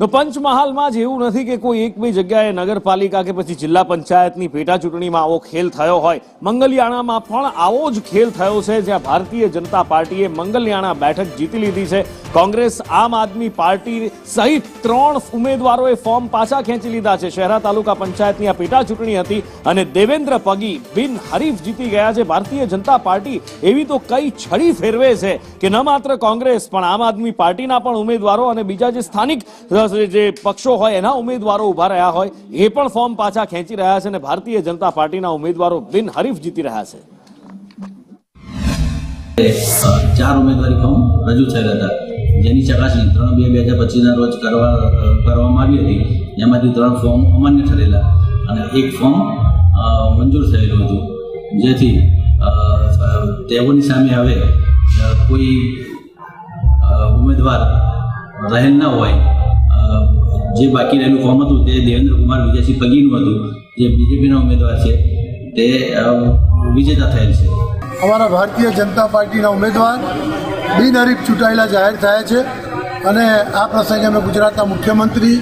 તો પંચમહાલમાં જ એવું નથી કે કોઈ એક બે જગ્યાએ નગરપાલિકા કે પછી જિલ્લા પંચાયતની પેટા ચૂંટણીમાં આવો ખેલ થયો હોય. મંગલિયાણામાં પણ આવો જ ખેલ થયો છે, જ્યાં ભારતીય જનતા પાર્ટીએ મંગલિયાણા બેઠક જીતી લીધી છે. કોંગ્રેસ, આમ આદમી પાર્ટી સહિત 3 ઉમેદવારોએ ફોર્મ પાછા ખેંચી લીધા છે. શહેરા તાલુકા પંચાયતની આ પેટા ચૂંટણી હતી અને દેવેન્દ્ર પગી બિનહરીફ જીતી ગયા છે. ભારતીય જનતા પાર્ટી એવી તો કઈ છડી ફેરવે છે કે ન માત્ર કોંગ્રેસ પણ આમ આદમી પાર્ટીના પણ ઉમેદવારો અને બીજા જે સ્થાનિક જે પક્ષો હોય એના ઉમેદવારો ઉભા રહ્યા હોય એ પણ ફોર્મ પાછા ખેંચી રહ્યા છે અને ભારતીય જનતા પાર્ટીના ઉમેદવારો બિનહરીફ જીતી રહ્યા છે. 4 ઉમેદવારી ફોર્મ રજૂ થયેલા હતા, જેની ચકાસણી 3/2/2025 રોજ કરવામાં આવી હતી. જેમાંથી 3 ફોર્મ અમાન્ય ઠરેલા અને 1 ફોર્મ મંજૂર થયેલું હતું, જેથી તેઓની સામે હવે કોઈ ઉમેદવાર રહેલ ન હોય. જે બાકી રહેલું ફોર્મ હતું તે દેવેન્દ્ર કુમાર વિજયસિંહ પગીનું હતું, જે બીજેપીના ઉમેદવાર છે તે વિજેતા થયેલ છે. અમારા ભારતીય જનતા પાર્ટીના ઉમેદવાર બિનહરીફ ચૂંટાયેલા જાહેર થયા છે અને આ પ્રસંગે અમે ગુજરાતના મુખ્યમંત્રી